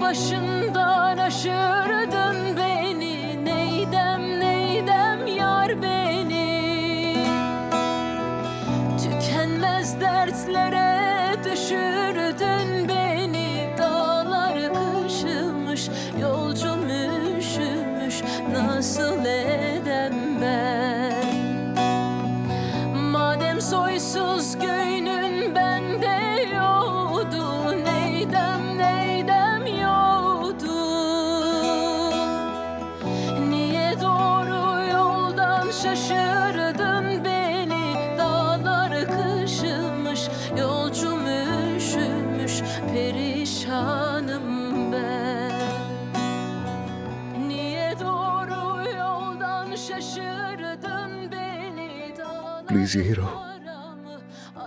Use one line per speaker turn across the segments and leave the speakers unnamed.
başından aşırdın beni. Neydem neydem yar beni. Tükenmez dertlere düşürdün beni. Dağlar kışımış, yolcum üşümüş, nasıl edem ben? Madem soysuz göynün bende yoktu, neydem neydem yoktu. Niye doğru yoldan şaşırdın beni? Dağlar kışımış, yolcum üşümüş, perişanım ben. Niye doğru yoldan şaşırdın beni? Dağlar
Please यहीं रहो।
yaramı,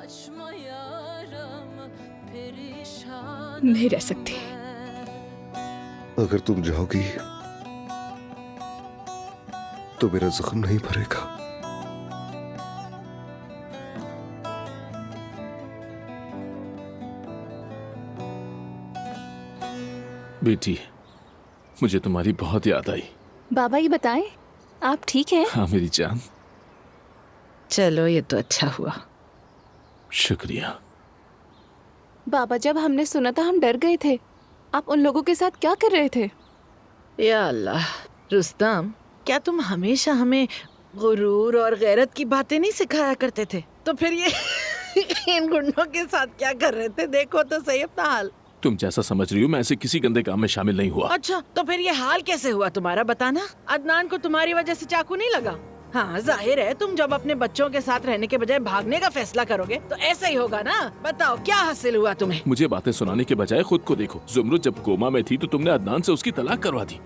açma yaramı, perişanım
नहीं रह सकती।
ben.
अगर तुम जाओगी तो मेरा जख्म नहीं भरेगा।
बेटी, मुझे तुम्हारी बहुत याद आई।
बाबा ये बताएं, आप ठीक हैं?
हाँ मेरी जान,
चलो ये तो अच्छा हुआ।
शुक्रिया।
बाबा जब हमने सुना था हम डर गए थे। आप उन लोगों के साथ क्या कर रहे थे?
या अल्लाह, रुस्तम, क्या तुम हमेशा हमें गुरूर और गैरत की बातें नहीं सिखाया करते थे? तो फिर ये इन गुंडों के साथ क्या कर रहे थे? देखो तो सही अपना हाल।
तुम जैसा समझ रही हो मैं ऐसे किसी गंदे काम में शामिल नहीं हुआ।
अच्छा, तो फिर ये हाल कैसे हुआ तुम्हारा, बताना। अदनान को तुम्हारी वजह से चाकू नहीं लगा? हाँ, जाहिर है तुम जब अपने बच्चों के साथ रहने के बजाय भागने का फैसला करोगे तो ऐसा ही होगा ना। बताओ क्या हासिल हुआ तुम्हें?
मुझे बातें सुनाने के बजाय खुद को देखो। जुमरुद जब कोमा में थी तो तुमने अदनान से उसकी तलाक करवा दी।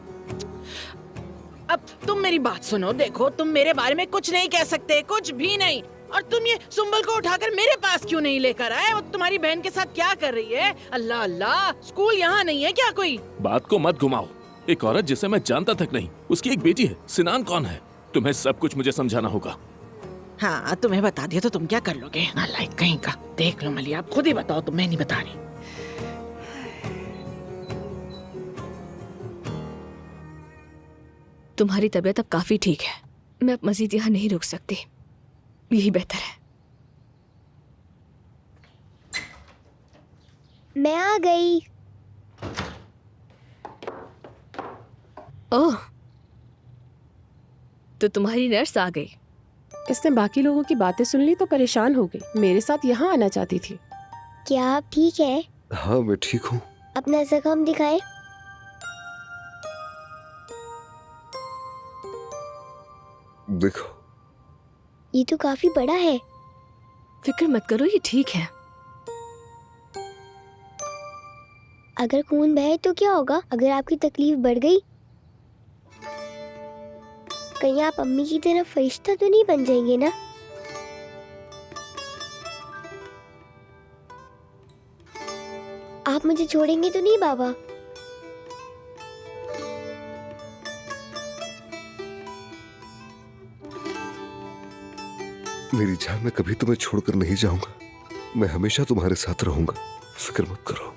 अब तुम मेरी बात सुनो, देखो तुम मेरे बारे में कुछ नहीं कह सकते, कुछ भी नहीं। और तुम ये सुंबल को उठाकर मेरे पास क्यों नहीं लेकर आए? वो तुम्हारी बहन के साथ क्या कर रही है? अल्लाह अल्लाह, स्कूल यहाँ नहीं है क्या कोई?
बात को मत घुमाओ। एक औरत जिसे मैं जानता तक नहीं, उसकी एक बेटी है। सिनान कौन है? तुम्हें सब कुछ मुझे समझाना होगा।
हाँ, तुम्हें बता दिया तो तुम क्या कर लोगे? नालायक कहीं का। देख लो मलिया, आप खुद ही बताओ, तो मैं नहीं बता रही।
तुम्हारी तबीयत अब काफी ठीक है। मैं अब मजीद यहाँ नहीं रुक सकती, यही बेहतर है।
मैं आ गई।
ओह, तो तुम्हारी नर्स आ गई।
इसने बाकी लोगों की बातें सुन ली तो परेशान हो गई। मेरे साथ यहाँ आना चाहती थी।
क्या आप ठीक हैं?
हाँ मैं ठीक हूँ।
अपना जख्म दिखाएं।
देखो,
ये तो काफी बड़ा है।
फिक्र मत करो, ये ठीक है।
अगर खून बहे तो क्या होगा? अगर आपकी तकलीफ बढ़ गई, कहीं आप अम्मी की तरह फरिश्ता तो नहीं बन जाएंगे ना? आप मुझे छोड़ेंगे तो नहीं बाबा?
मेरी जान, मैं कभी तुम्हें छोड़कर नहीं जाऊंगा। मैं हमेशा तुम्हारे साथ रहूंगा, फिक्र मत करो।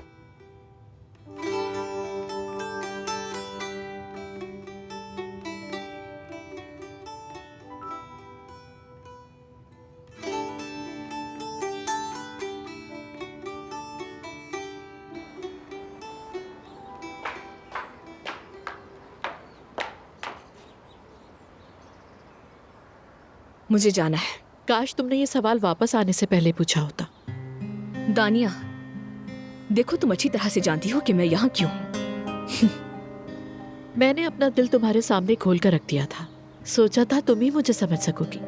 मुझे जाना है।
काश तुमने ये सवाल वापस आने से पहले पूछा होता।
दानिया, देखो तुम अच्छी तरह से जानती हो कि मैं यहाँ क्यों हूँ।
मैंने अपना दिल तुम्हारे सामने खोल कर रख दिया था। सोचा था तुम ही मुझे समझ सकोगी,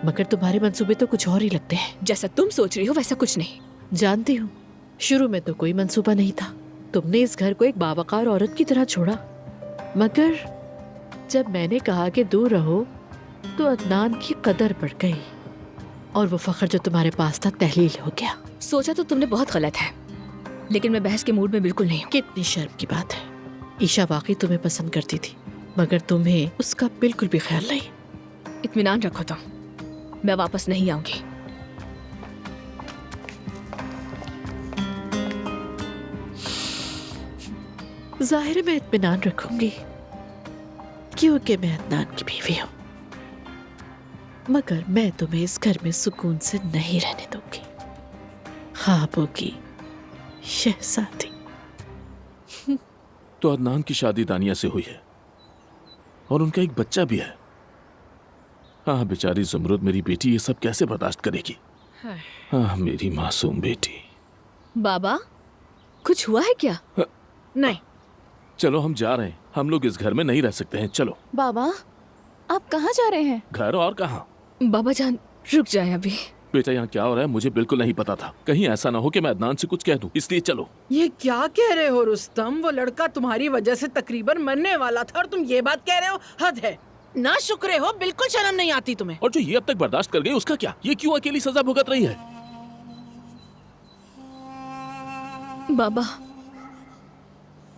मगर तुम्हारे मंसूबे तो कुछ और ही लगते हैं।
जैसा तुम सोच रही हो वैसा कुछ नहीं।
जानती हूँ, शुरू में तो कोई मंसूबा नहीं था। तुमने इस घर को एक बावकार औरत की तरह छोड़ा, मगर जब मैंने कहा कि दूर रहो तो अदनान की कदर बढ़ गई और वो फख्र जो तुम्हारे पास था तहलील हो गया।
सोचा तो तुमने बहुत गलत है, लेकिन मैं बहस के मूड में बिल्कुल नहीं हूँ।
कितनी शर्म की बात है। ईशा वाकई तुम्हें पसंद करती थी, मगर तुम्हें उसका बिल्कुल भी ख्याल नहीं।
इत्मीनान रखो तुम, मैं वापस नहीं आऊंगी।
जाहिर है मैं इत्मीनान रखूंगी क्योंकि मैं अदनान की बीवी हूँ, मगर मैं तुम्हें इस घर में सुकून से नहीं रहने दूंगी। ख्वाबों की शहजादी।
तो अदनान की शादी दानिया से हुई है और उनका एक बच्चा भी है। हाँ, बेचारी जुमरुद मेरी बेटी ये सब कैसे बर्दाश्त करेगी? हाँ, मेरी मासूम बेटी।
बाबा, कुछ हुआ है क्या?
नहीं।
चलो हम जा रहे हैं, हम लोग इस घर में नहीं रह सकते हैं। चलो।
बाबा, आप कहाँ जा रहे हैं?
घर और कहाँ?
बाबा जान रुक जाए अभी।
बेटा, यहाँ क्या हो रहा है मुझे बिल्कुल नहीं पता था। कहीं ऐसा ना हो कि मैं अदनान से कुछ कह दूं, इसलिए चलो।
ये क्या कह रहे हो रुस्तम? वो लड़का तुम्हारी वजह से तकरीबन मरने वाला था और तुम ये बात कह रहे हो? हद है। ना शुक्र हो, बिल्कुल शर्म नहीं आती तुम्हें।
और जो ये अब तक बर्दाश्त कर गई उसका क्या? ये क्यों अकेली सजा भुगत रही है?
बाबा,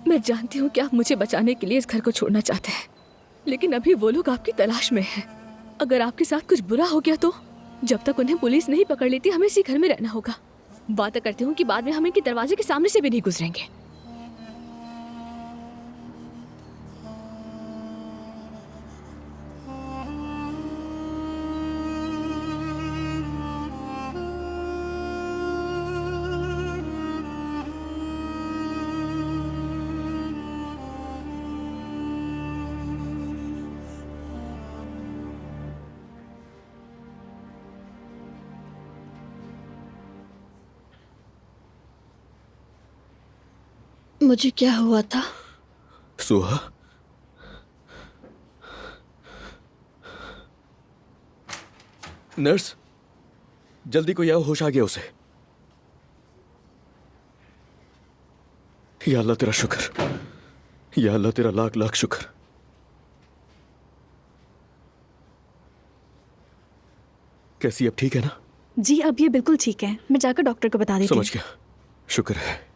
मैं जानती हूँ कि आप मुझे बचाने के लिए इस घर को छोड़ना चाहते हैं, लेकिन अभी वो लोग आपकी तलाश में हैं। अगर आपके साथ कुछ बुरा हो गया तो जब तक उन्हें पुलिस नहीं पकड़ लेती हमें इसी घर में रहना होगा। वादा करती हूँ कि बाद में हम इनके दरवाजे के सामने से भी नहीं गुजरेंगे।
मुझे क्या हुआ था?
सुहा, नर्स, जल्दी कोई आओ, होश आ गया उसे। या अल्लाह तेरा शुक्र, या अल्लाह तेरा लाख लाख शुक्र। कैसी अब ठीक है ना?
जी अब ये बिल्कुल ठीक है, मैं जाकर डॉक्टर को बता देती हूँ।
समझ गया, शुक्र है।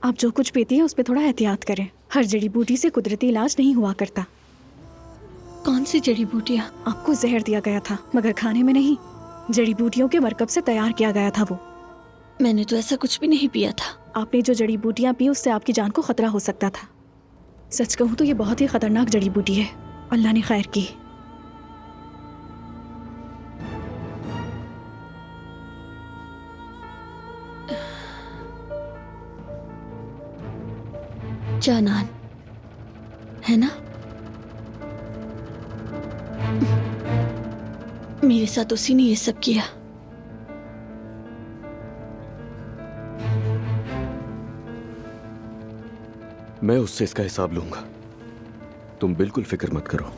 आप जो कुछ पीती हैं उस पर थोड़ा एहतियात करें। हर जड़ी बूटी से कुदरती इलाज नहीं हुआ करता।
कौन सी जड़ी बूटियाँ?
आपको जहर दिया गया था मगर खाने में नहीं, जड़ी बूटियों के मरकब से तैयार किया गया था वो।
मैंने तो ऐसा कुछ भी नहीं पिया था।
आपने जो जड़ी बूटियाँ पी उससे आपकी जान को खतरा हो सकता था। सच कहूँ तो ये बहुत ही खतरनाक जड़ी बूटी है। अल्लाह ने खैर की।
जानान है ना? मेरे साथ उसी ने ये सब किया।
मैं उससे इसका हिसाब लूंगा, तुम बिल्कुल फिक्र मत करो।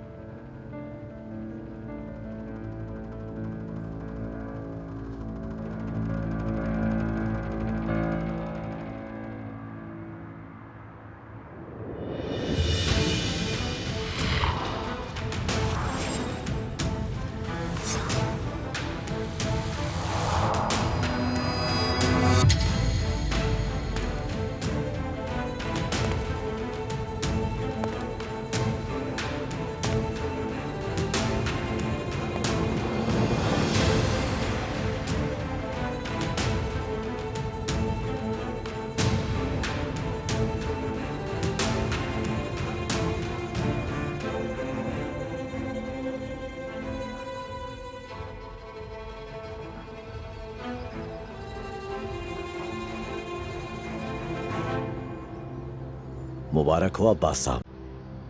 मुबारक हो अब्बास साहब।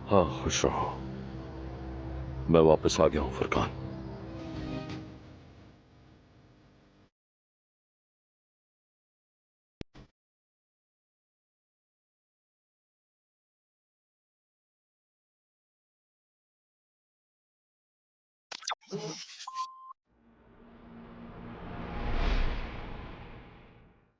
हाँ, खुश रहो। मैं वापस आ गया हूँ फुरकान।